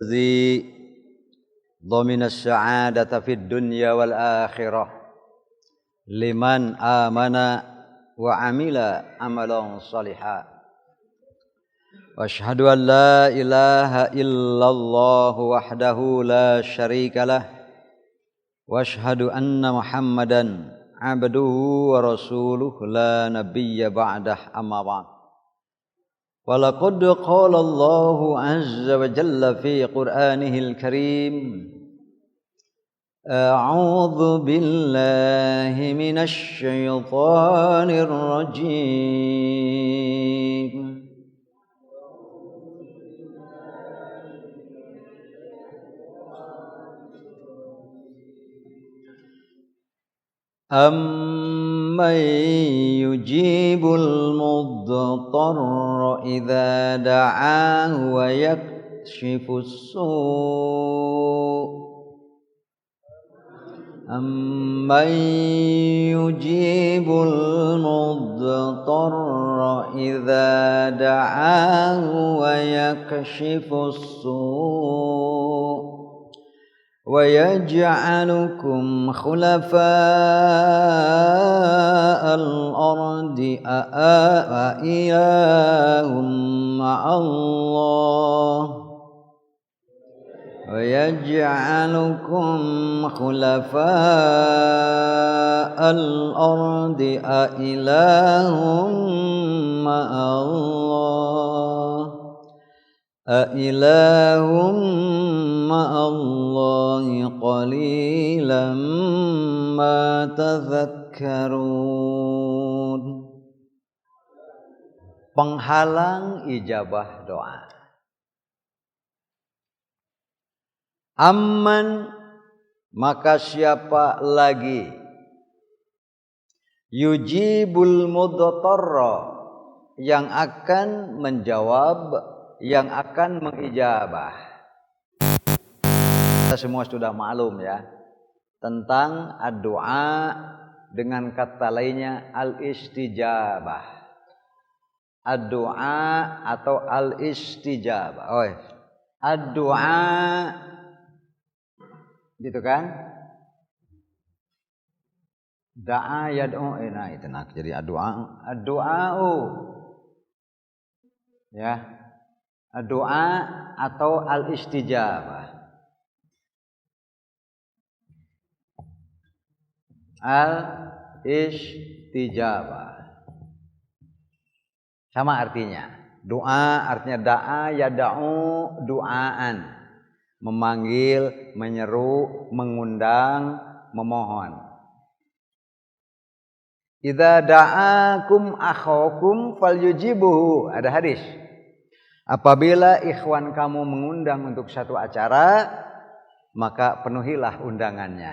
الذي ضمن السعادة في الدنيا والآخرة لمن آمن وعمل عملا صالحا وأشهد أن لا إله إلا الله وحده لا شريك له وأشهد أن محمدا عبده ورسوله لا نبي بعده أما بعد ولقد قال الله عز وجل في قرآنه الكريم أعوذ بالله من الشيطان الرجيم أَمَّن يُجِيبُ الْمُضْطَرَّ إِذَا دَعَاهُ وَيَكْشِفُ السُّوءَ أَمَّن يُجِيبُ الْمُضْطَرَّ إِذَا دَعَاهُ وَيَكْشِفُ السُّوءَ وَيَجْعَلُكُمْ خُلَفَاءَ الْأَرْضِ أَإِلَٰهٌ مَّعَ اللَّهِ وَيَجْعَلُكُمْ خُلَفَاءَ الْأَرْضِ أَإِلَٰهٌ مَّعَ اللَّهِ أَإِلَٰهٌ مَّعَ اللَّهِ قَلِيلًا مَّا تَذَكَّرُونَ. Penghalang ijabah doa. Amman, maka siapa lagi, yujibul mudtarra, yang akan menjawab, yang akan mengijabah. Kita semua sudah maklum ya tentang ad-du'a dengan kata lainnya al-istijabah. Ad-du'a atau al-istijabah. Oh, ad-du'a gitu kan? Da'a yad'u, nah itu nak jadi ad-du'a. Ad-du'a'u ya. Ad-du'a atau al-istijabah. Al-istijabah sama artinya. Doa artinya da'a yada'u du'aan, memanggil, menyeru, mengundang, memohon. Idza da'akum akhukum falyujibuhu, ada hadis. Apabila ikhwan kamu mengundang untuk satu acara, maka penuhilah undangannya.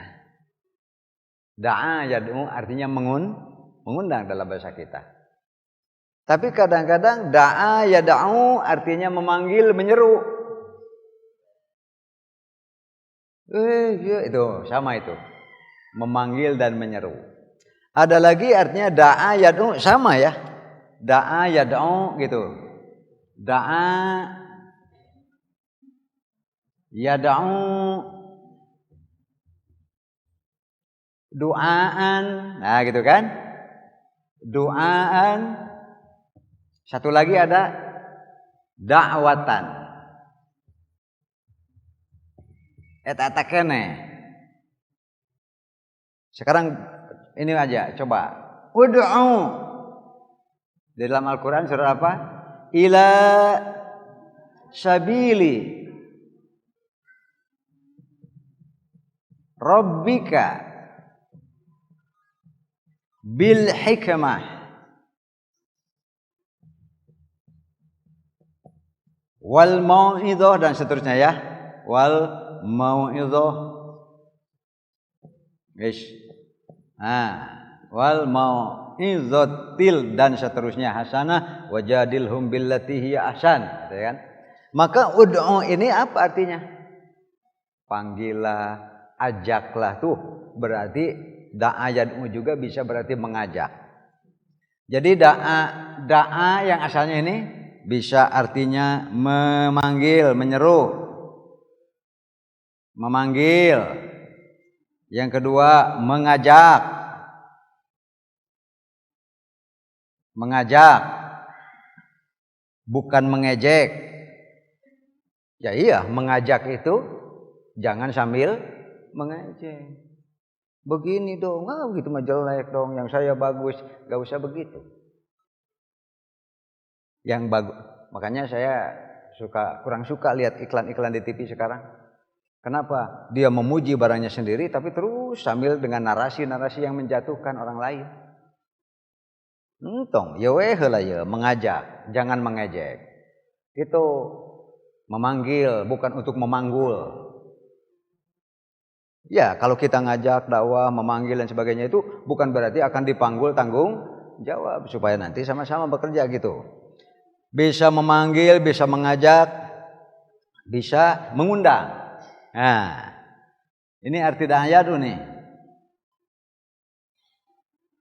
Da'a yad'u artinya mengundang dalam bahasa kita. Tapi kadang-kadang da'a yad'u artinya memanggil, menyeru. Itu sama itu. Memanggil dan menyeru. Ada lagi artinya da'a yad'u sama ya. Da'a yad'u gitu. Da'a yad'u du'aan, nah gitu kan? Du'aan. Satu lagi ada da'watan. Eta kene. Sekarang ini aja coba. Ud'u. Di dalam Al-Qur'an surah apa? Ila sabili rabbika bil hikmah wal mau'izah dan seterusnya ya. Wal mau'izah. Guys. Wal mau'izatil dan seterusnya hasanah wajadilhum billati hiya ahsan, gitu kan? Maka ud'u ini apa artinya? Panggillah, ajaklah tuh. Berarti da'a yad'u juga bisa berarti mengajak. Jadi da'a yang asalnya ini bisa artinya memanggil, menyeru. memanggil. Yang kedua, mengajak. Mengajak, bukan mengejek. Ya iya, mengajak itu jangan sambil mengejek. Begini dong, begitu mah jelek dong, yang saya bagus, gak usah begitu. Yang bagus, makanya saya kurang suka lihat iklan-iklan di TV sekarang. Kenapa? Dia memuji barangnya sendiri, tapi terus sambil dengan narasi-narasi yang menjatuhkan orang lain. Entong, ya weh lah ya, mengajak, jangan mengejek. Itu memanggil, bukan untuk memanggul. Ya, kalau kita ngajak dakwah, memanggil dan sebagainya itu bukan berarti akan dipanggul tanggung jawab supaya nanti sama-sama bekerja gitu. Bisa memanggil, bisa mengajak, bisa mengundang. Nah, ini arti da'iyah nih.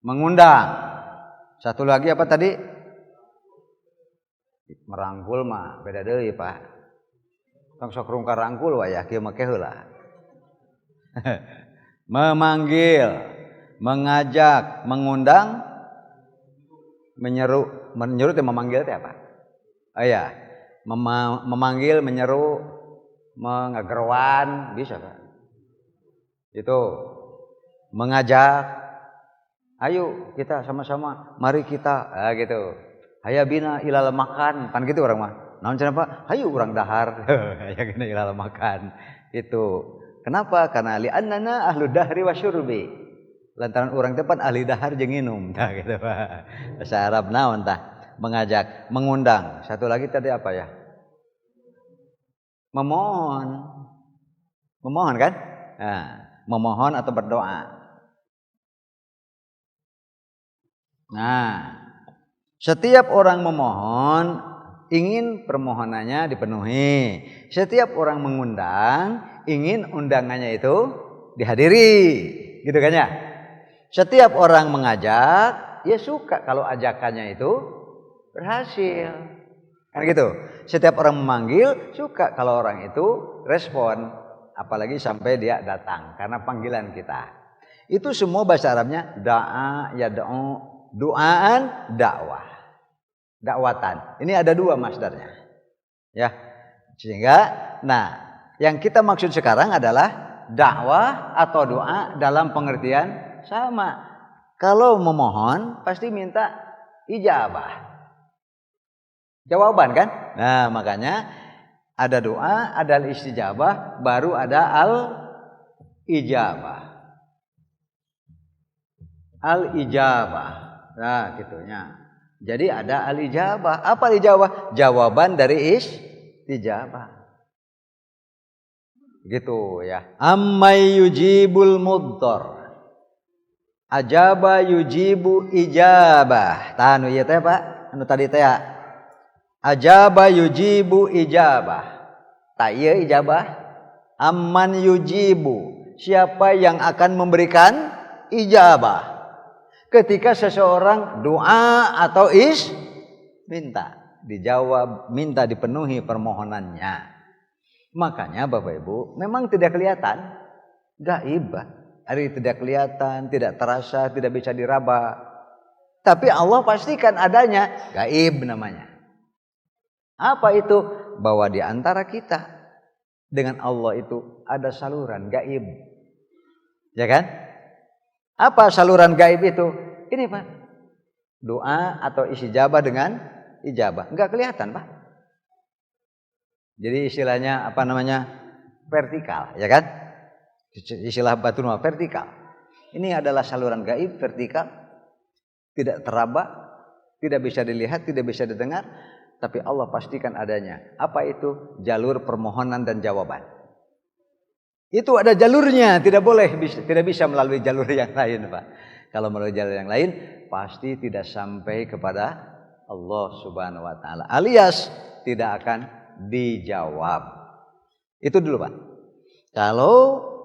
Mengundang. Satu lagi apa tadi? Merangkul mah beda deui, Pak. Tong sok rungkar rangkul wae ya kieu mah heula. Memanggil, mengajak, mengundang, menyeru itu memanggil itu apa? Oh ya, memanggil, menyeru, mengagerwan, bisa Pak. Itu mengajak, ayo kita sama-sama, mari kita, gitu. Haya bina ilal makan, kan gitu orang mah. Naon cenah Pak? Hayu urang dahar, ya gini ilal makan. Itu. Kenapa? Karena li'annana ahlu dahri wa syurbi. Lantaran orang tepan ahli dahar jeung nginum. Nah, gitu Pak. Bahasa Arab naon tah? Mengajak, mengundang. Satu lagi tadi apa ya? Memohon. Memohon kan? Nah, memohon atau berdoa. Nah, setiap orang memohon ingin permohonannya dipenuhi. Setiap orang mengundang ingin undangannya itu dihadiri, gitu kan ya? Setiap orang mengajak, ya suka kalau ajakannya itu berhasil. Kan gitu. Setiap orang memanggil, suka kalau orang itu respon, apalagi sampai dia datang karena panggilan kita. Itu semua bahasa Arabnya da'a, yad'u, du'aan, dakwah. Dakwatan. Ini ada dua masdarnya. Ya. Sehingga yang kita maksud sekarang adalah dakwah atau doa dalam pengertian sama. Kalau memohon pasti minta ijabah. Jawaban kan? Nah, makanya ada doa, ada istijabah, baru ada al-ijabah. Al-ijabah. Nah, gitunya. Jadi ada al-ijabah. Apa al-ijabah? Jawaban dari istijabah. Gitu ya. Ammay yujibul mudhar. Ajaba yujibu ijabah. Tanu ieu teh Pak, anu tadi teh. Ajaba yujibu ijabah. Ta ieu ijabah. Amman yujibu. Siapa yang akan memberikan ijabah? Ketika seseorang doa atau minta dijawab, minta dipenuhi permohonannya. Makanya Bapak Ibu memang tidak kelihatan, gaib, hari tidak kelihatan, tidak terasa, tidak bisa diraba. Tapi Allah pastikan adanya, gaib namanya. Apa itu? Bahwa di antara kita dengan Allah itu ada saluran gaib, ya kan? Apa saluran gaib itu? Ini Pak, doa atau istijabah dengan ijabah. Enggak kelihatan Pak. Jadi istilahnya apa namanya? Vertikal, ya kan? Istilah batu nual vertikal. Ini adalah saluran gaib vertikal. Tidak teraba, tidak bisa dilihat, tidak bisa didengar. Tapi Allah pastikan adanya. Apa itu? Jalur permohonan dan jawaban. Itu ada jalurnya, tidak bisa melalui jalur yang lain, Pak. Kalau melalui jalur yang lain, pasti tidak sampai kepada Allah Subhanahu wa taala. Alias tidak akan dijawab. Itu dulu, Pak. Kalau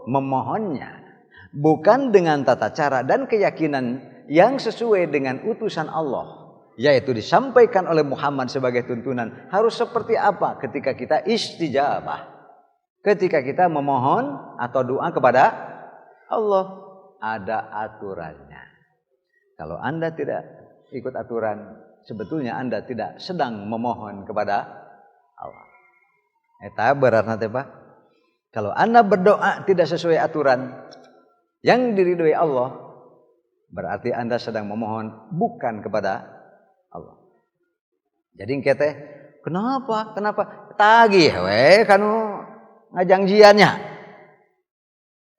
memohonnya bukan dengan tata cara dan keyakinan yang sesuai dengan utusan Allah, yaitu disampaikan oleh Muhammad sebagai tuntunan, harus seperti apa ketika kita istijabah. ketika kita memohon atau doa kepada Allah, ada aturannya. Kalau Anda tidak ikut aturan, sebetulnya Anda tidak sedang memohon kepada Allah. Eta berat nanti Pak. Kalau Anda berdoa tidak sesuai aturan yang diridhoi Allah, berarti Anda sedang memohon bukan kepada Allah. Jadi kita kenapa? Tagih we kanu ngajangjiannya.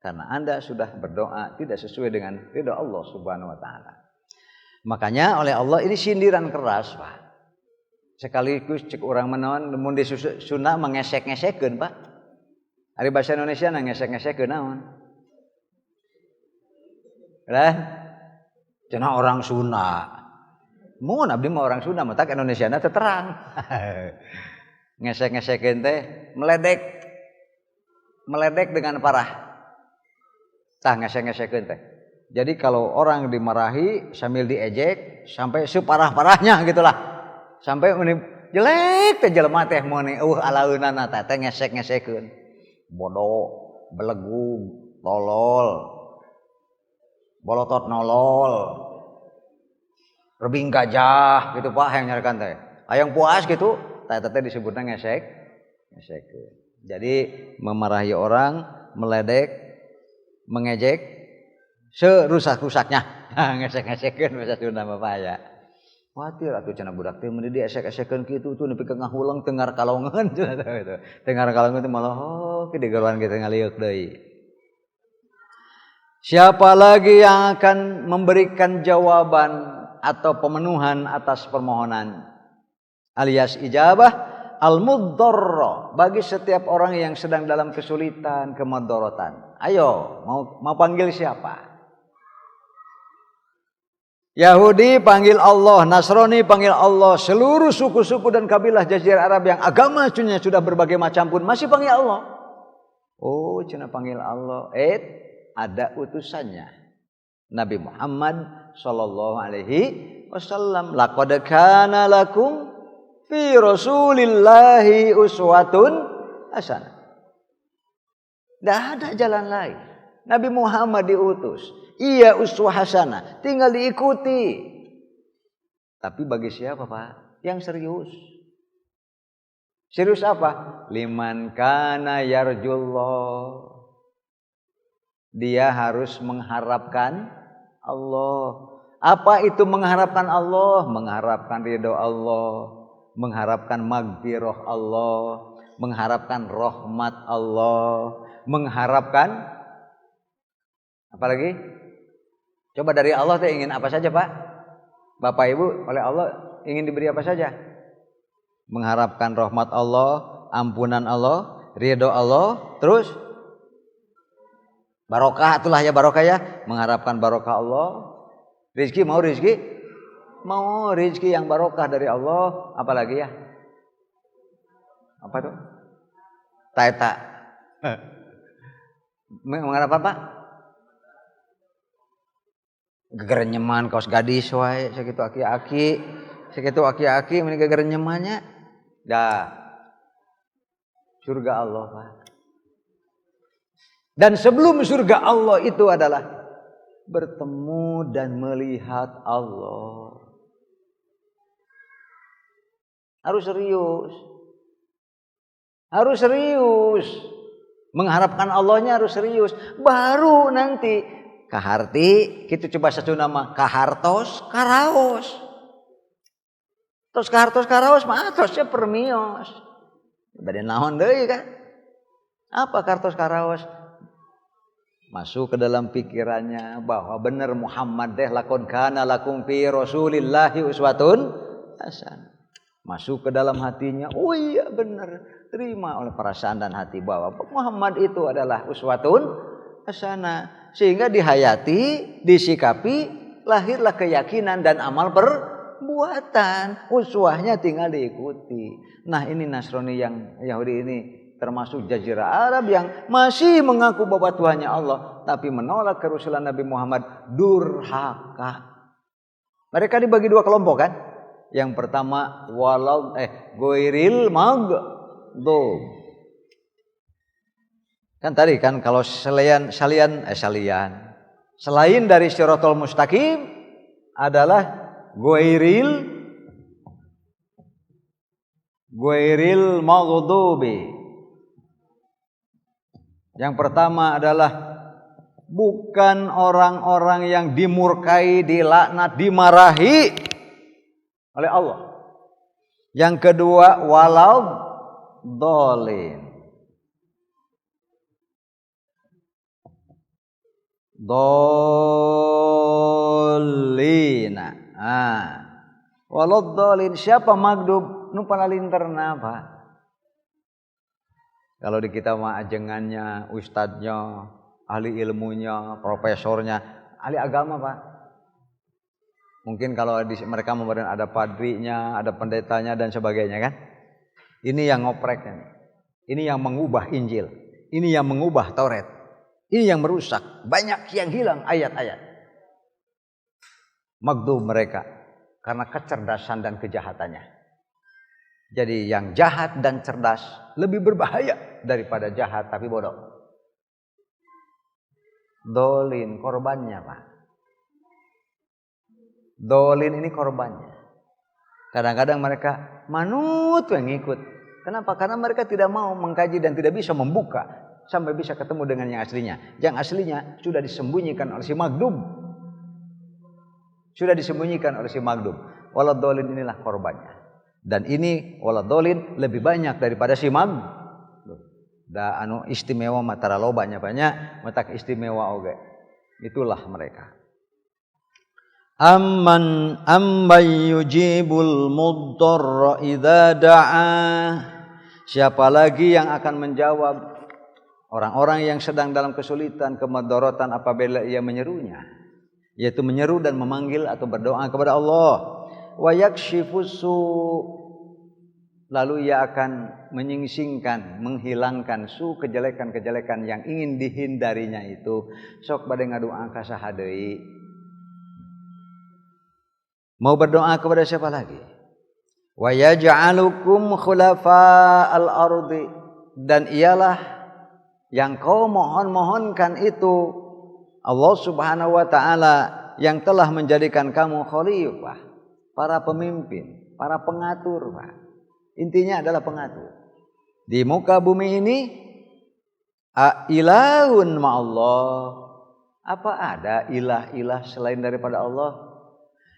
Karena Anda sudah berdoa tidak sesuai dengan ridha Allah Subhanahu wa taala. Makanya oleh Allah ini sindiran keras, Pak. Sekaligus cek orang menawan mun di Sunda mengesek-ngesekeun, Pak. Ari bahasa Indonesia na ngesek-ngesekeun naon? Lah, cenah orang Sunda. Mun abdi mah orang Sunda mah tak Indonesiana teu terang. Ngesek-ngesekeun teh meledek dengan parah. Tah ngesek-ngesekeun teh. Jadi kalau orang dimarahi sambil diejek sampai separah-parahnya gitulah. Sampai jelek teh jelema teh muni alaeunana teh ngesek-ngesekeun. Bodoh, belegu, tolol, bolotot nolol, rebing gajah gitu Pak yang nyarikan teh. Hayang puas gitu, teh disebutnya ngesek-ngesekeun. Jadi memarahi orang, meledek, mengejek serusak-rusaknya. Ngesek-ngesekeun bahasa Sunda Bapak ya. Watir atuh cenah budak teh mun diesek-esekeun kitu tuh nepi ka ngahulang tengar kalongeun cenah gitu. Tengar kalongeun teh malah ke digaruan kita ngaliuk deui. Siapa lagi yang akan memberikan jawaban atau pemenuhan atas permohonan alias ijabah al-muddarra bagi setiap orang yang sedang dalam kesulitan, kemadharatan. Ayo, mau panggil siapa? Yahudi panggil Allah, Nasrani panggil Allah, seluruh suku-suku dan kabilah Jazirah Arab yang agamanya sudah berbagai macam pun masih panggil Allah. Oh, cenah panggil Allah. Ada utusannya. Nabi Muhammad sallallahu alaihi wasallam. Laqad kana lakum fi Rasulillahi uswatun hasanah. Tidak ada jalan lain. Nabi Muhammad diutus. Iya uswah hasanah, tinggal diikuti. Tapi bagi siapa Pak? Yang serius. Serius apa? Liman kana yarjullah. Dia harus mengharapkan Allah. Apa itu mengharapkan Allah? Mengharapkan ridho Allah, mengharapkan magfirah Allah, mengharapkan rahmat Allah, mengharapkan apa lagi? Coba dari Allah teh ingin apa saja Pak? Bapak Ibu oleh Allah ingin diberi apa saja? Mengharapkan rahmat Allah, ampunan Allah, ridho Allah, terus barokah, itulah ya barokah ya. Mengharapkan barokah Allah. Rizki mau rizki? Mau rizki yang barokah dari Allah. Apalagi ya? Apa tuh? Taeta. Mengharap apa? Gegerenyeman kaos gadis wae sakitu aki-aki meni gegerenyemannya dah surga Allah Pak. Dan sebelum surga Allah itu adalah bertemu dan melihat Allah. Harus serius. Mengharapkan Allahnya harus serius. Baru nanti kaharti kita coba satu nama kahartos karaos. Tos kahartos karaos mah tosnya permios. Bade naon deui kan? Apa kahartos karaos? Masuk ke dalam pikirannya bahwa benar Muhammad deh lakon kana lakum fi Rasulillahi uswatun hasanah. Masuk ke dalam hatinya, oh iya benar, terima oleh perasaan dan hati bahwa Muhammad itu adalah uswatun hasanah. Sehingga dihayati, disikapi, lahirlah keyakinan dan amal perbuatan. Uswahnya tinggal diikuti. Nah ini Nasrani yang Yahudi ini termasuk Jazirah Arab yang masih mengaku bahwa Tuhannya Allah, tapi menolak kerusulan Nabi Muhammad, durhaka. Mereka dibagi dua kelompok kan? Yang pertama goiril maghdub. Kan tadi kan kalau selain dari Shiratal Mustaqim adalah Ghairil maghdubi. Yang pertama adalah bukan orang-orang yang dimurkai, dilaknat, dimarahi oleh Allah. Yang kedua walau dolin. Dolina. Walau dolin, siapa magdub nu palalinterna apa? Kalau di kita mah ajengannya, ustadznya, ahli ilmunya, profesornya, ahli agama Pak. Mungkin kalau mereka memberikan ada padrinya, ada pendetanya dan sebagainya kan. Ini yang ngoprek kan. Ini yang mengubah Injil. Ini yang mengubah Taurat. Ini yang merusak. Banyak yang hilang ayat-ayat. Magdub mereka karena kecerdasan dan kejahatannya. Jadi yang jahat dan cerdas lebih berbahaya daripada jahat tapi bodoh. Dolin korbannya Pak. Dolin ini korbannya. Kadang-kadang mereka manut yang ngikut. Kenapa? Karena mereka tidak mau mengkaji dan tidak bisa membuka sampai bisa ketemu dengan yang aslinya. Yang aslinya sudah disembunyikan oleh si magdub. Sudah disembunyikan oleh si magdub. Waladolin inilah korbannya. Dan ini waladolin lebih banyak daripada si magdub. Da anu istimewa matara lobanya banyak, matak istimewa oge. Itulah mereka. Amman yujibul muddarra idza da'a. Siapa lagi yang akan menjawab orang-orang yang sedang dalam kesulitan, kemadharatan apabila ia menyerunya, yaitu menyeru dan memanggil atau berdoa kepada Allah. Wa yakshifus lalu ia akan menyingsingkan, menghilangkan kejelekan-kejelekan yang ingin dihindarinya itu. Sok bade ngadoa ka saha deui? Mau berdoa kepada siapa lagi? Wa yaj'alukum khulafa'al ardi, dan ialah yang kau mohon-mohonkan itu Allah Subhanahu wa taala yang telah menjadikan kamu khalifah, para pemimpin, para pengatur, Pak. Intinya adalah pengatur. Di muka bumi ini ilahun ma'allah. Apa ada ilah-ilah selain daripada Allah?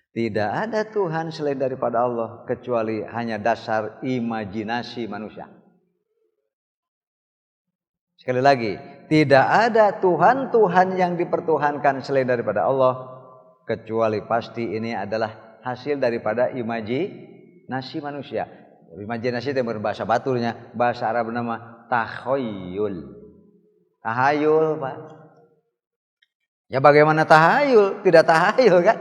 Tidak ada Tuhan selain daripada Allah kecuali hanya dasar imajinasi manusia. Sekali lagi, tidak ada Tuhan yang dipertuhankan selain daripada Allah kecuali pasti ini adalah hasil daripada imajinasi manusia. Imajinasi itu berbahasa baturnya, bahasa Arab nama takhayul. Tahayul, Pak. Ya bagaimana tahayul? Tidak tahayul kan?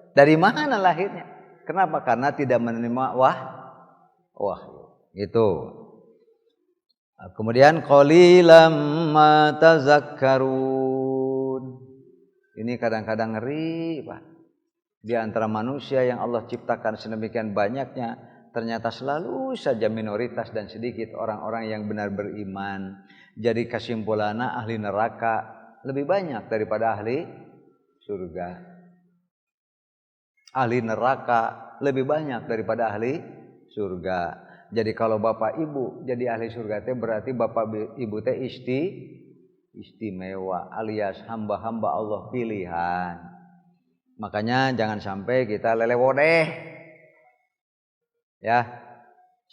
Dari mana lahirnya? Kenapa? Karena tidak menerima wahyu. Itu. Kemudian qalilam ma tazakkarun. Ini kadang-kadang ngeri, Pak. Di antara manusia yang Allah ciptakan sedemikian banyaknya, ternyata selalu saja minoritas dan sedikit orang-orang yang benar beriman. Jadi kesimpulannya ahli neraka lebih banyak daripada ahli surga. Ahli neraka lebih banyak daripada ahli surga. Jadi kalau bapak ibu jadi ahli surga teh berarti bapak ibu teh istimewa alias hamba-hamba Allah pilihan. Makanya jangan sampai kita lelewodeh. Ya,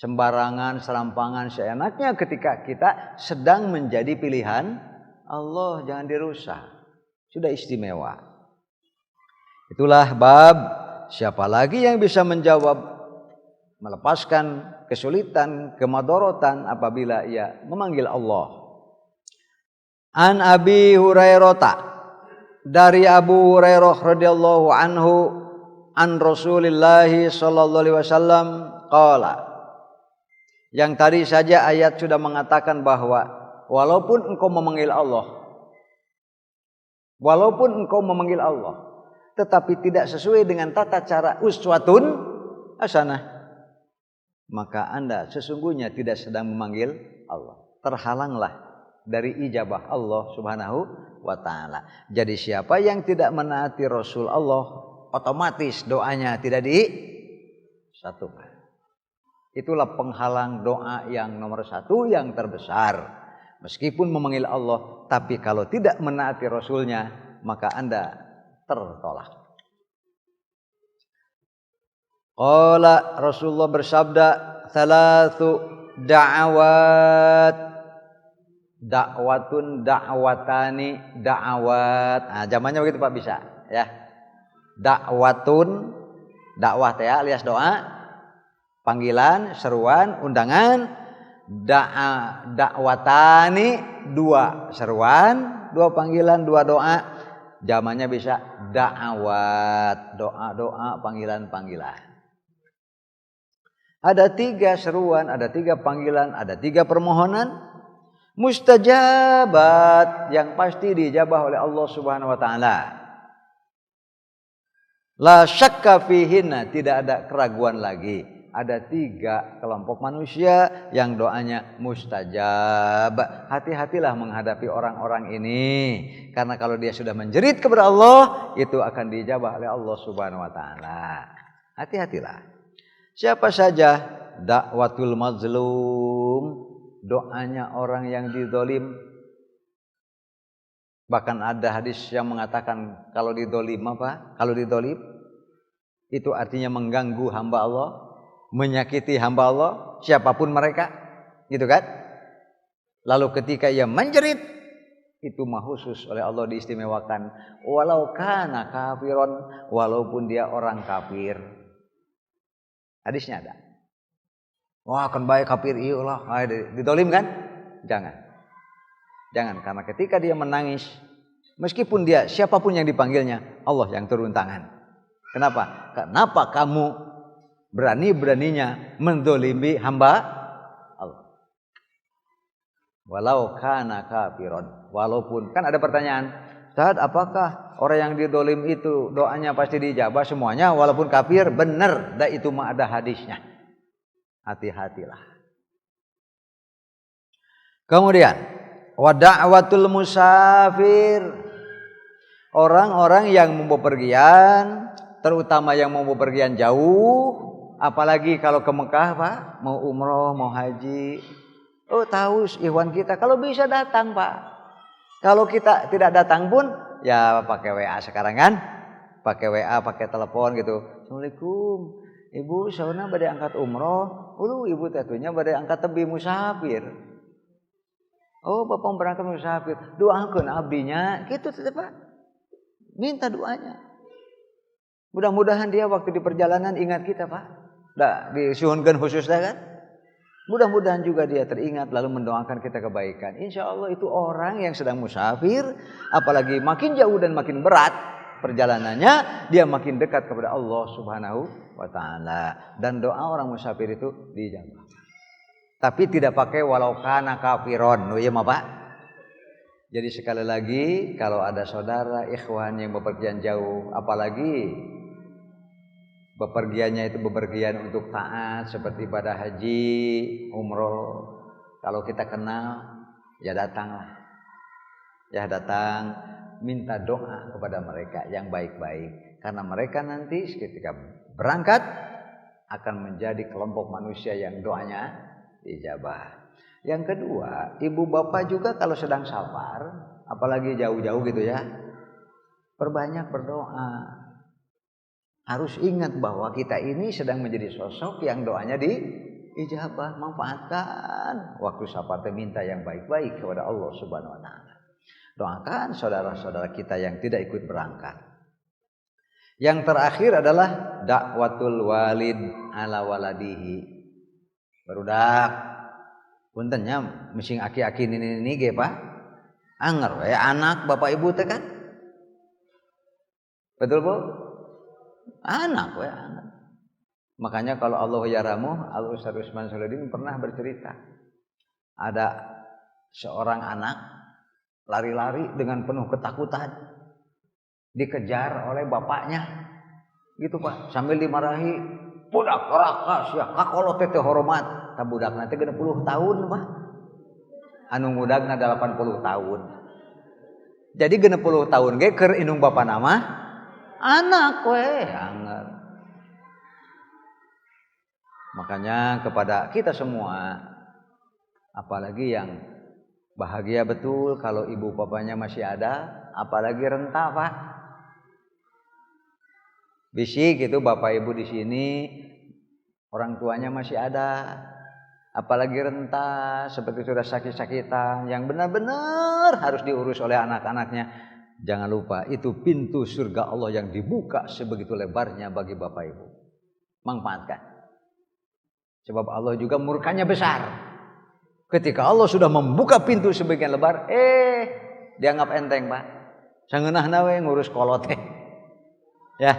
sembarangan, serampangan, seenaknya ketika kita sedang menjadi pilihan Allah, jangan dirusak. Sudah istimewa. Itulah bab siapa lagi yang bisa menjawab, melepaskan kesulitan, kemadharatan apabila ia memanggil Allah. An Abi Hurairah, dari Abu Hurairah radhiyallahu anhu, an Rasulillah sallallahu alaihi wasallam qala. Yang tadi saja ayat sudah mengatakan bahwa walaupun engkau memanggil Allah, tetapi tidak sesuai dengan tata cara uswatun hasanah, maka Anda sesungguhnya tidak sedang memanggil Allah. Terhalanglah dari ijabah Allah Subhanahu wa taala. Jadi siapa yang tidak menaati Rasul Allah, otomatis doanya tidak disatukan. Itulah penghalang doa yang nomor satu yang terbesar. Meskipun memanggil Allah, tapi kalau tidak menaati Rasulnya, maka Anda tertolak. Qala Rasulullah bersabda, "Thalathu da'awat, da'watun, da'watani, da'awat." Nah, zamannya begitu Pak, bisa ya. Da'watun, dakwah ya alias doa, panggilan, seruan, undangan. Da'watani, dua seruan, dua panggilan, dua doa. Zamannya bisa da'awat, doa-doa, panggilan-panggilan. Ada 3 seruan, ada 3 panggilan, ada 3 permohonan mustajabat yang pasti dijabah oleh Allah Subhanahu wa taala. La syakka fihinna, tidak ada keraguan lagi. Ada 3 kelompok manusia yang doanya mustajab. Hati-hatilah menghadapi orang-orang ini, karena kalau dia sudah menjerit kepada Allah, itu akan dijabah oleh Allah Subhanahu wa taala. Hati-hatilah. Siapa saja? Dakwatul mazlum, doanya orang yang didolim. Bahkan ada hadis yang mengatakan kalau didolim apa? Kalau didolim itu artinya mengganggu hamba Allah, menyakiti hamba Allah, siapapun mereka, gitu kan? Lalu ketika ia menjerit, itu mah khusus oleh Allah diistimewakan, walau kana kafiron, walaupun dia orang kafir. Hadisnya ada. Wah, kan baik kafir iya lah, didolim kan? Jangan, karena ketika dia menangis, meskipun dia siapapun yang dipanggilnya, Allah yang turun tangan. Kenapa? Kenapa kamu berani-beraninya mendolimi hamba Allah? Walau kana kafiron, walaupun, kan ada pertanyaan, Ustaz, apakah orang yang didolim itu doanya pasti dijabah semuanya walaupun kafir? Benar, itu mah ada hadisnya. Hati-hatilah. Kemudian wa da'watul musafir, orang-orang yang mau bepergian, terutama yang mau bepergian jauh, apalagi kalau ke Mekah Pak, mau umroh, mau haji. Oh, tahu ikhwan kita kalau bisa datang Pak. Kalau kita tidak datang pun ya pakai WA sekarang kan, pakai WA, pakai telepon gitu. Assalamualaikum, Ibu, sauna badai angkat umroh. Ibu tatunya badai angkat tebi musafir. Oh, Bapak berangkat musafir, doakeun abdinya, gitu Pak. Minta doanya. Mudah-mudahan dia waktu di perjalanan ingat kita Pak. Disuhunkeun khususnya kan. Mudah-mudahan juga dia teringat lalu mendoakan kita kebaikan. Insya Allah itu orang yang sedang musafir, apalagi makin jauh dan makin berat perjalanannya, dia makin dekat kepada Allah Subhanahu wa taala. Dan doa orang musafir itu dijabah. Tapi tidak pakai walau kana kafiron. Oh iya mah Pak. Jadi sekali lagi, kalau ada saudara ikhwan yang bepergian jauh, apalagi bepergiannya itu bepergian untuk taat seperti ibadah haji, umroh. Kalau kita kenal, ya datanglah. Ya datang, minta doa kepada mereka yang baik-baik. Karena mereka nanti ketika berangkat akan menjadi kelompok manusia yang doanya dijabah. Yang kedua, ibu bapak juga kalau sedang safar, apalagi jauh-jauh gitu ya, perbanyak berdoa. Harus ingat bahwa kita ini sedang menjadi sosok yang doanya diijabah. Manfaatkan waktu safar, minta yang baik-baik kepada Allah Subhanahu wa taala. Doakan saudara-saudara kita yang tidak ikut berangkat. Yang terakhir adalah dakwatul walid ala waladihi. Barudak puntennya mesin aki-aki ini ge Pak. Anger we anak bapak ibu teh kan. Betul Bu? Anak we anak. Makanya kalau Allah yaramu, Al Ustaz Usman Salahuddin pernah bercerita. Ada seorang anak lari-lari dengan penuh ketakutan, dikejar oleh bapaknya, gitu Pak, sambil dimarahi, budak rakas ya, kakolot teh hormat, budak nanti 60 tahun Pak. anu ngudagna 80 tahun. Jadi 60 tahun ge keur indung bapa nama anak we anger. Makanya kepada kita semua, apalagi yang bahagia betul kalau ibu bapaknya masih ada, apalagi renta Pak. Bisik gitu bapak ibu di sini orang tuanya masih ada, apalagi renta seperti sudah sakit-sakitan yang benar-benar harus diurus oleh anak-anaknya. Jangan lupa itu pintu surga Allah yang dibuka sebegitu lebarnya bagi bapak ibu. Manfaatkan. Sebab Allah juga murkanya besar. Ketika Allah sudah membuka pintu sebagian lebar, dianggap enteng Pak. Sangeunahna we ngurus kolot teh. Ya,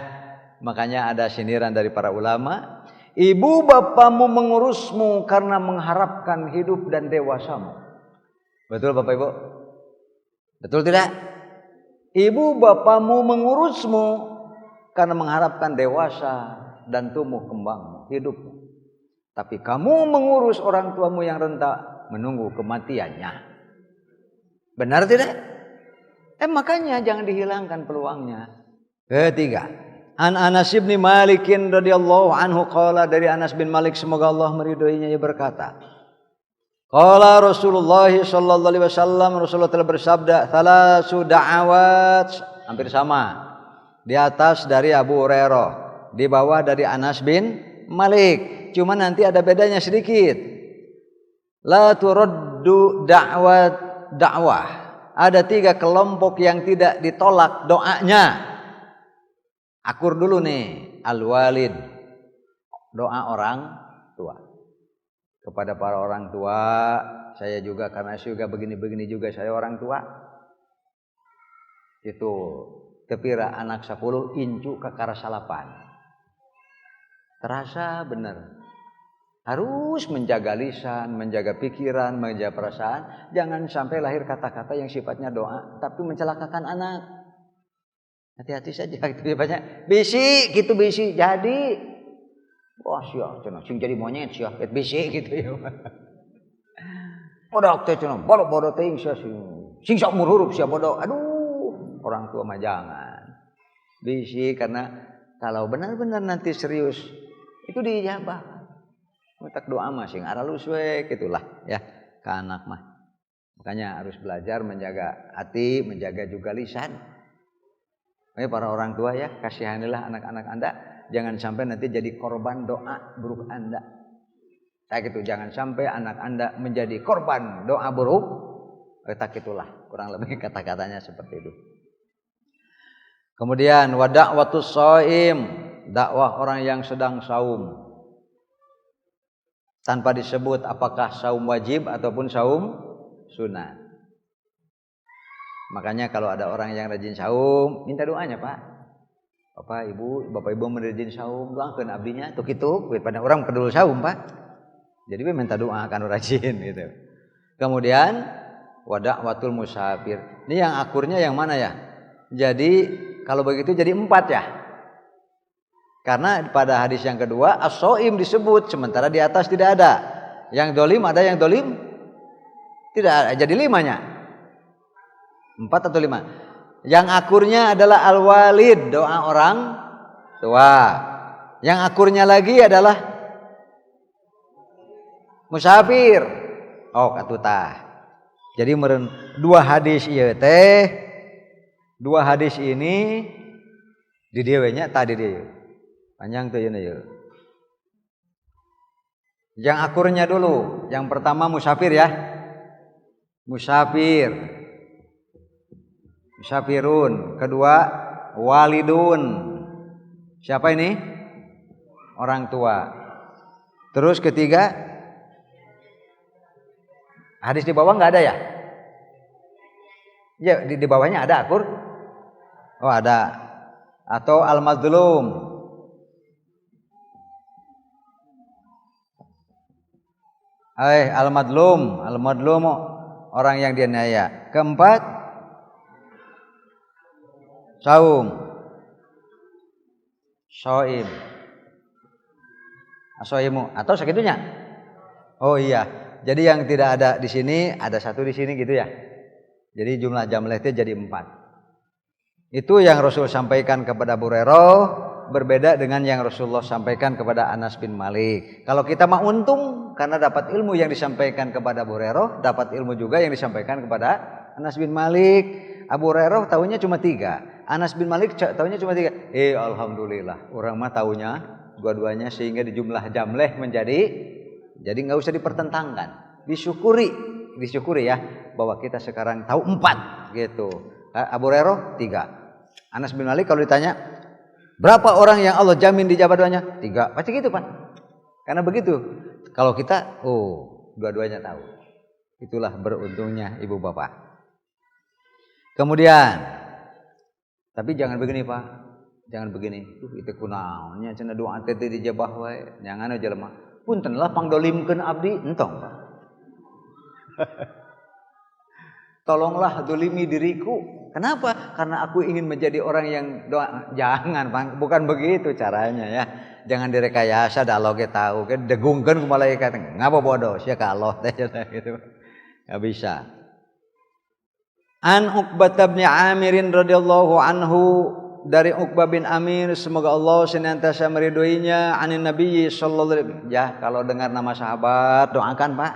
makanya ada sindiran dari para ulama, ibu bapamu mengurusmu karena mengharapkan hidup dan dewasamu. Betul Bapak Ibu? Betul tidak? Ibu bapamu mengurusmu karena mengharapkan dewasa dan tumbuh kembangmu, hidupmu. Tapi kamu mengurus orang tuamu yang renta menunggu kematiannya. Benar tidak? Makanya jangan dihilangkan peluangnya. Ketiga, An Anas bin Malik radhiyallahu anhu qala, dari Anas bin Malik semoga Allah meridhoinya, ia berkata, qala Rasulullah sallallahu alaihi wasallam, Rasulullah telah bersabda, thalasu da'awat, hampir sama. Di atas dari Abu Hurairah, di bawah dari Anas bin Malik. Cuma nanti ada bedanya sedikit. La turaddu dakwah. Ada 3 kelompok yang tidak ditolak doanya. Akur dulu nih, al-walid. Doa orang tua. Kepada para orang tua, saya juga karena saya juga begini-begini juga saya orang tua. Itu tepira anak 10 incu ke karasalapan. Terasa benar. Harus menjaga lisan, menjaga pikiran, menjaga perasaan. Jangan sampai lahir kata-kata yang sifatnya doa, tapi mencelakakan anak. Hati-hati saja. Gitu banyak. Bisi, gitu bisi. Jadi, wah siap, sing jadi monyet siap, bisi gitu ya. Bodoh teh cenah, bodoh teh sing sok umur huruf siap bodoh. Aduh, orang tua mah jangan. Bisi karena kalau benar-benar nanti serius itu diijabah. Metak doa mah sing aralus we gitulah ya ke anak mah. Makanya harus belajar menjaga hati, menjaga juga lisan. Para orang tua ya, kasihanilah anak-anak Anda, jangan sampai nanti jadi korban doa buruk Anda. Kayak gitu, jangan sampai anak Anda menjadi korban doa buruk. Tak itulah kurang lebih kata-katanya seperti itu. Kemudian wada'watus shaim, dakwah orang yang sedang saum. Tanpa disebut apakah saum wajib ataupun saum sunnah. Makanya kalau ada orang yang rajin saum, minta doanya Pak. Bapak Ibu merajin saum, doakeun abdinya tuh kitu, pada orang kedul saum Pak. Jadi minta doa kan rajin gitu. Kemudian wada'watul musafir. Ini yang akurnya yang mana ya? Jadi kalau begitu jadi 4 ya. Karena pada hadis yang kedua as-shaim disebut, sementara di atas tidak ada. Yang dolim ada, yang dolim tidak ada. Jadi 5-nya. 4 atau 5. Yang akurnya adalah al-walid, doa orang tua. Yang akurnya lagi adalah musafir. Oh katutah. Jadi meureun 2 hadis ieu teh, 2 hadis ini di dieu we nya tadi dieu. Panjang tuh ini ya. Yang akurnya dulu. Yang pertama musafir ya. Musafir. Musafirun. Kedua walidun. Siapa ini? Orang tua. Terus ketiga, hadis di bawah nggak ada ya? Ya di bawahnya ada akur. Oh ada. Atau al-mazlum. Al-madlum orang yang dianiaya. Keempat, saum, shaim, asoimu atau segitunya. Oh iya, Jadi yang tidak ada di sini ada satu di sini gitu ya. Jadi jumlah jamleh itu jadi 4. Itu yang Rasul sampaikan kepada Abu Hurairah, berbeda dengan yang Rasulullah sampaikan kepada Anas bin Malik. Kalau kita mah untung karena dapat ilmu yang disampaikan kepada Abu Hurairah, dapat ilmu juga yang disampaikan kepada Anas bin Malik. Abu Hurairah tahunya cuma 3, Anas bin Malik tahunya cuma 3. Alhamdulillah, orang mah tahunya dua-duanya, sehingga di jumlah jamleh jadi nggak usah dipertentangkan, disyukuri ya bahwa kita sekarang tahu 4 gitu. Abu Hurairah 3, Anas bin Malik kalau ditanya berapa orang yang Allah jamin dijabah doanya, 3, pasti gitu Pak. Karena begitu. Kalau kita dua-duanya tahu. Itulah beruntungnya ibu bapak. Kemudian, tapi jangan begini Pak, jangan begini. Itu kunaonnya cenah doa teh dijabah wae, jangan aja lemah. Puntenlah pangdolimkeun abdi entong Pak. Tolonglah dolimi diriku. Kenapa? Karena aku ingin menjadi orang yang doa. Jangan Pak, bukan begitu caranya ya. Jangan direkayasa, da Allah ge tahu, ge degungkeun ku malaikat. Ngapa bodoh sia ka Allah teh gitu. Enggak bisa. An Uqbah bin Amir radhiyallahu anhu, dari Uqbah bin Amir, semoga Allah senantiasa meridhoinya, anin Nabi sallallahu alaihi wasallam. Ya, kalau dengar nama sahabat doakan Pak.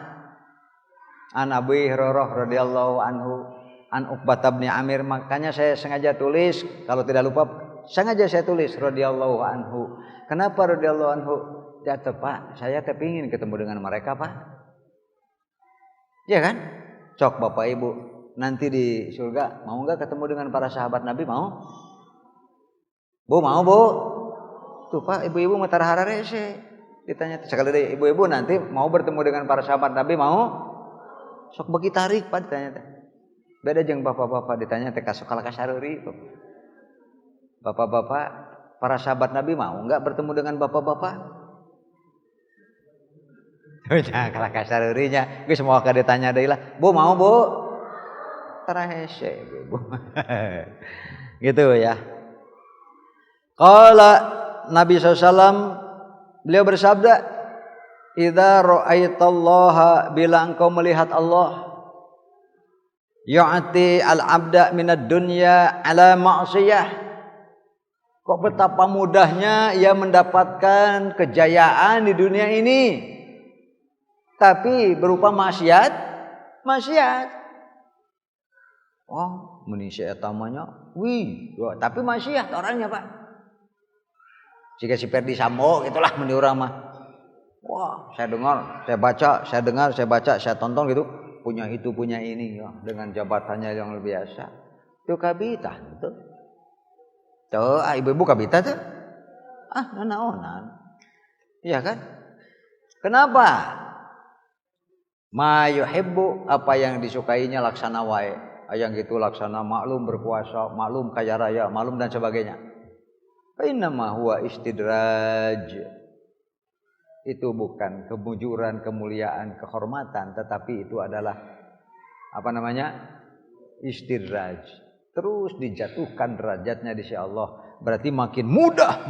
An Abi Hurairah radhiyallahu anhu, an Uqbah bin Amir, makanya saya sengaja tulis, kalau tidak lupa sengaja saya tulis radhiyallahu anhu. Kenapa radhiyallahu anhu? Ya Pak, saya kepingin ketemu dengan mereka Pak. Ya kan? Cok Bapak Ibu, nanti di surga mau enggak ketemu dengan para sahabat Nabi? Mau? Bu, mau Bu? Tuh Pak, ibu-ibu mah tarahara rese. Ditanya sekali deh, ibu-ibu nanti mau bertemu dengan para sahabat Nabi mau? Sok bagi tarik Pak ditanya teh. Beda jeung bapak-bapak ditanya teh kasok kala kasareuri. Bapak-bapak, para sahabat Nabi mau enggak bertemu dengan bapak-bapak? Jangan kala kasareurinya, geus moal ka ditanya deui lah. Bu, mau Bu? Tara hese Bu. Gitu ya. Qala Nabi SAW, beliau bersabda, idza ra'aitallaha, bila engkau melihat Allah, yu'ti al-'abda minad dunya ala ma'siyah, kok betapa mudahnya ia mendapatkan kejayaan di dunia ini, tapi berupa maksiat. Oh, manusia etamanya, tapi maksiat orangnya Pak. Jika si Ferdi Sambo itulah meni urang mah. Wah, saya dengar, saya baca, saya tonton gitu, punya itu, punya ini ya, dengan jabatannya yang luar biasa. Itu kabita itu. Tuh, ibu-ibu kabita tuh. Naonan. Iya kan? Kenapa? Ma yuhibbu, apa yang disukainya laksana wae. Yang gitu laksana, maklum berkuasa, maklum kaya raya, maklum dan sebagainya. Fa innama huwa istidraj. Itu bukan kemujuran, kemuliaan, kehormatan, tetapi itu adalah istidraj. Terus dijatuhkan derajatnya di sisi Allah. Berarti makin mudah,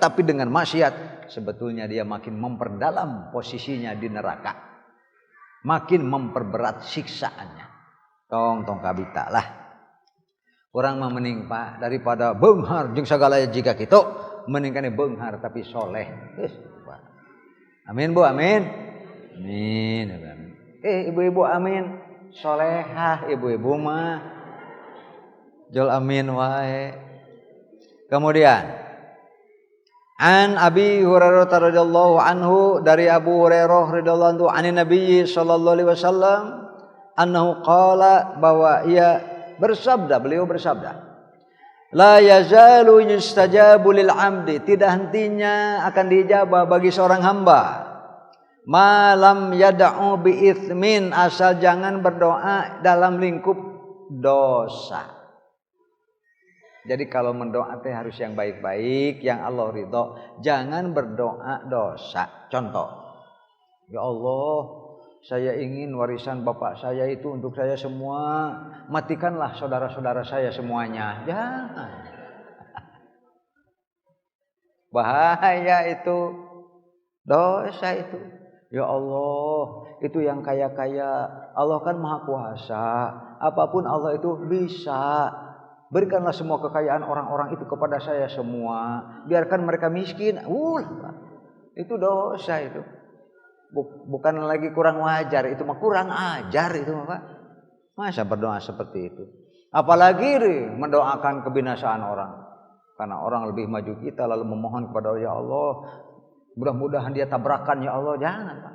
tapi dengan maksiat sebetulnya dia makin memperdalam posisinya di neraka. Makin memperberat siksaannya. Tong kabita lah. Orang mah mending Pak daripada beunghar jeung sagala jika kitu, mending kana beunghar tapi soleh. Amin Bu, amin. Amin. Ibu-ibu amin. Solehah ibu-ibu mah. Jol amin wae. Kemudian an Abi Hurairah radhiyallahu anhu, dari Abu Hurairah radhiyallahu anhu, anin Nabi sallallahu alaihi wasallam, annahu qala, bahwa beliau bersabda, la yazalu yustajabu lil 'abdi, tidak hentinya akan dijabah bagi seorang hamba, malam yad'u bi itsmin, asal jangan berdoa dalam lingkup dosa. Jadi kalau mendoa teh harus yang baik-baik, yang Allah ridho, jangan berdoa dosa. Contoh, ya Allah, saya ingin warisan bapak saya itu untuk saya semua, matikanlah saudara-saudara saya semuanya. Jangan. Bahaya itu, dosa itu. Ya Allah, itu yang kaya-kaya. Allah kan maha kuasa. Apapun Allah itu bisa. Berikanlah semua kekayaan orang-orang itu kepada saya semua. Biarkan mereka miskin. Itu dosa itu. Bukan lagi kurang wajar. Itu mah kurang ajar itu Pak. Masa berdoa seperti itu. Apalagi mendoakan kebinasaan orang. Karena orang lebih maju kita lalu memohon kepada ya Allah. Mudah-mudahan dia tabrakan ya Allah, jangan Pak.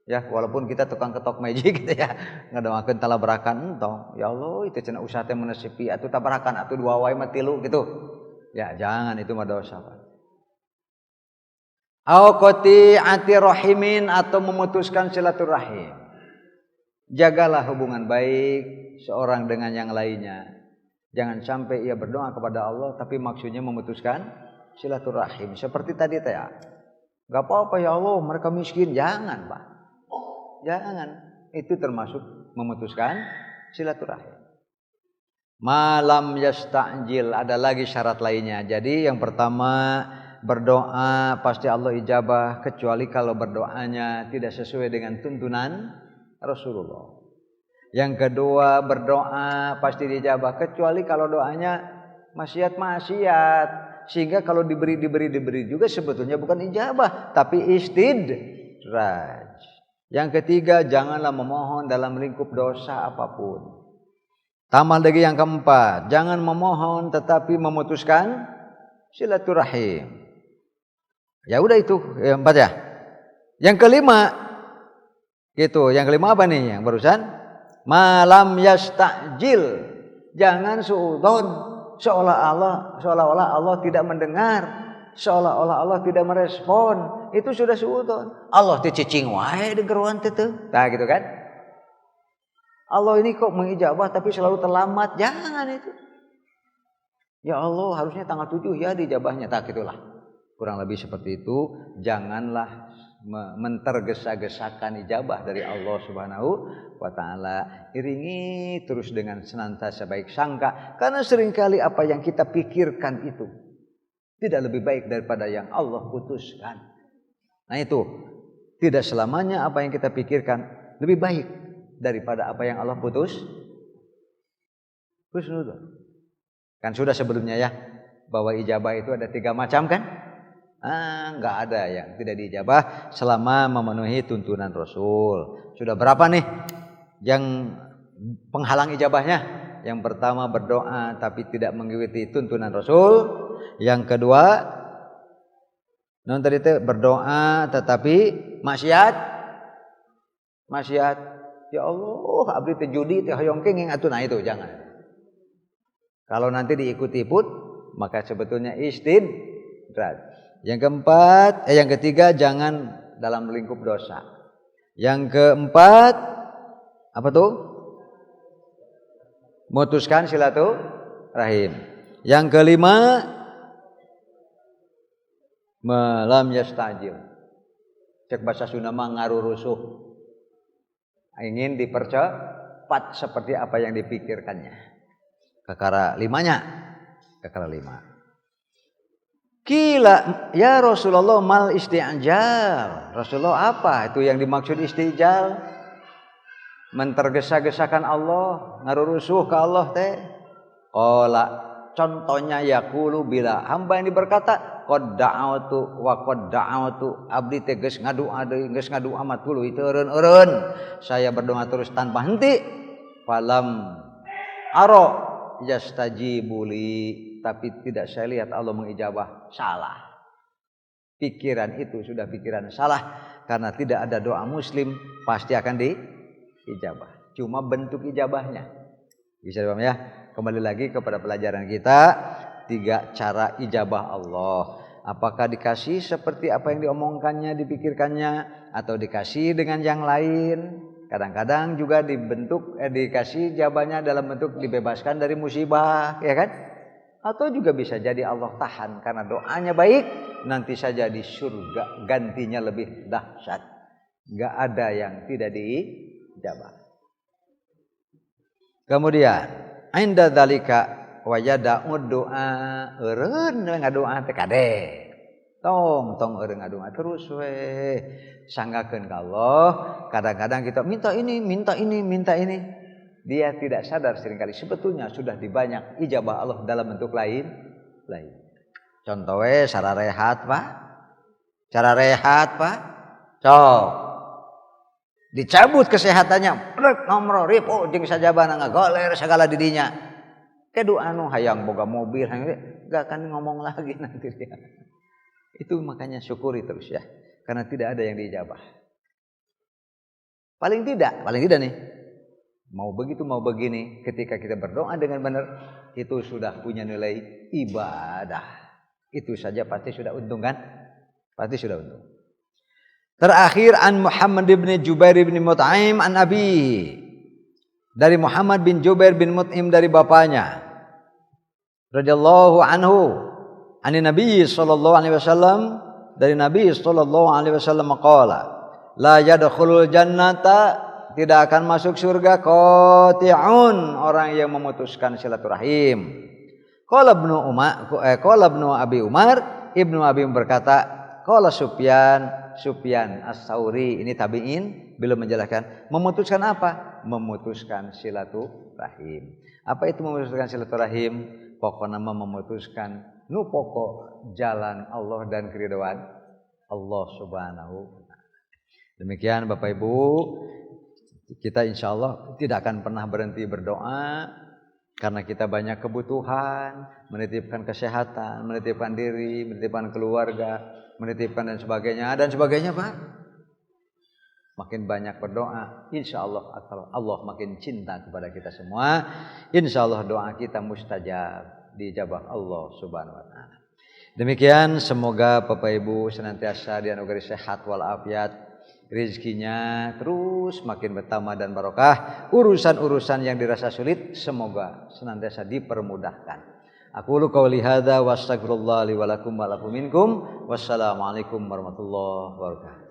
Ya, walaupun kita tukang ketok magic gitu ya, ngadoakeun tabrakan entong. Ya Allah, itu cenah usaha teh menesipi atuh tabrakan atuh dua wae mah tilu gitu. Ya, jangan itu mah dosa Pak. Au qati'ati rahimin atau memutuskan silaturahim. Jagalah hubungan baik seorang dengan yang lainnya. Jangan sampai ia berdoa kepada Allah tapi maksudnya memutuskan silaturahim seperti tadi teh. Enggak apa-apa ya Allah, mereka miskin, jangan, Pak. Jangan. Itu termasuk memutuskan silaturahim. Malam yasta'jil, ada lagi syarat lainnya. Jadi yang pertama, berdoa pasti Allah ijabah kecuali kalau berdoanya tidak sesuai dengan tuntunan Rasulullah. Yang kedua, berdoa pasti dijabah kecuali kalau doanya maksiat. Sehingga kalau diberi juga sebetulnya bukan ijabah tapi istidraj. Yang ketiga, janganlah memohon dalam lingkup dosa apapun. Tambah lagi yang keempat, jangan memohon tetapi memutuskan silaturahim. Ya udah itu yang empat ya. Yang kelima gitu, yang kelima apa nih yang barusan? Malam yasta'jil. Jangan suudzon. Seolah-olah Allah tidak mendengar, seolah-olah Allah tidak merespon. Itu sudah suudzon. Allah teh cicing wae dengeruan teh teu. Nah gitu kan? Allah ini kok mengijabah tapi selalu terlambat. Jangan itu. Ya Allah, harusnya tanggal 7 ya dijabahnya. Tak gitulah. Kurang lebih seperti itu. Janganlah mentergesa-gesakan ijabah dari Allah Subhanahu wa ta'ala. Iringi terus dengan senantiasa baik sangka, karena seringkali apa yang kita pikirkan itu tidak lebih baik daripada yang Allah putuskan. Nah itu, tidak selamanya apa yang kita pikirkan lebih baik daripada apa yang Allah putus. Kan sudah sebelumnya ya, bahwa ijabah itu ada 3 macam kan? Enggak ada yang tidak diijabah selama memenuhi tuntunan Rasul. Sudah berapa nih yang penghalang ijabahnya? Yang pertama, berdoa tapi tidak mengikuti tuntunan Rasul. Yang kedua, non tadi itu berdoa tetapi maksiat. Ya Allah, abdi teh judi teh hoyong kenging atuh, nah itu jangan. Kalau nanti diikuti pun maka sebetulnya istidraj. Yang ketiga, jangan dalam lingkup dosa. Yang keempat, apa tuh? Mutuskan silaturahim. Yang kelima, malam yastajil. Cek bahasa Sunda mah ngarurusuh. Ingin dipercepat seperti apa yang dipikirkannya. Kekara 5. Kila ya Rasulullah mal isti'jal. Rasulullah, apa itu yang dimaksud istijal? Mentergesa-gesakan Allah, ngarurusuh ke Allah teh. Qala, contohnya yaqulu bila hamba ini berkata qad da'awtu wa qad da'awtu, abdi teh geus ngadoa deui, geus ngadoa mah tuluy teu eureun-eureun. Saya berdoa terus tanpa henti. Falam aro yastajibuli, tapi tidak saya lihat Allah mengijabah. Salah. Pikiran itu sudah pikiran salah, karena tidak ada doa muslim pasti akan diijabah. Cuma bentuk ijabahnya. Bisa dipahami ya? Kembali lagi kepada pelajaran kita, 3 cara ijabah Allah. Apakah dikasih seperti apa yang diomongkannya, dipikirkannya, atau dikasih dengan yang lain? Kadang-kadang juga dikasih jawabannya dalam bentuk dibebaskan dari musibah, ya kan? Atau juga bisa jadi Allah tahan karena doanya baik, nanti saja di surga gantinya lebih dahsyat. Gak ada yang tidak diijabah. Kemudian, inda dzalika wa yada'u doa, eureun ngadoa teh kade. Tong eureung adu terus we sanggakeun ka Allah. Kadang-kadang kita minta ini, minta ini, minta ini. Dia tidak sadar seringkali sebetulnya sudah dibanyak ijabah Allah dalam bentuk lain. Contoh we cara rehat, Pak. Cara rehat, Pak. Cok. Dicabut kesehatannya, brek nomor ribu jeung sajabana ngagoler segala didinya. Kedu anu hayang boga mobil, enggak akan ngomong lagi nanti dia. Itu makanya syukuri terus ya, karena tidak ada yang diijabah. Paling tidak nih, mau begitu mau begini, ketika kita berdoa dengan benar, itu sudah punya nilai ibadah. Itu saja pasti sudah untung kan? Pasti sudah untung. Terakhir an Muhammad bin Jubair bin Mut'im an Abi. Dari Muhammad bin Jubair bin Mut'im dari bapaknya. Radhiyallahu anhu. Ani Nabi sallallahu alaihi wasallam, dari Nabi sallallahu alaihi wasallam qala, la yadkhulul jannata, tidak akan masuk surga qati'un, orang yang memutuskan silaturahim. Qala ibnu Abi Umar, Ibnu Abi berkata, qala Sufyan As-Tsauri, ini tabi'in, belum menjelaskan memutuskan apa? Memutuskan silaturahim. Apa itu memutuskan silaturahim? Pokoknya memutuskan nu pokok jalan Allah dan keridhaan Allah Subhanahu wa taala. Demikian Bapak Ibu, kita insya Allah tidak akan pernah berhenti berdoa karena kita banyak kebutuhan, menitipkan kesehatan, menitipkan diri, menitipkan keluarga, menitipkan dan sebagainya Pak. Makin banyak berdoa, insya Allah Allah makin cinta kepada kita semua. Insya Allah doa kita mustajab, dijabah Allah Subhanahu wa taala. Demikian, semoga Bapak Ibu senantiasa dianugerahi sehat walafiat, rezekinya terus makin bertambah dan barokah. Urusan-urusan yang dirasa sulit semoga senantiasa dipermudahkan. Aqulu qouli hadza wa astaghfirullah li wa lakum wa lakum minkum. Wassalamualaikum warahmatullahi wabarakatuh.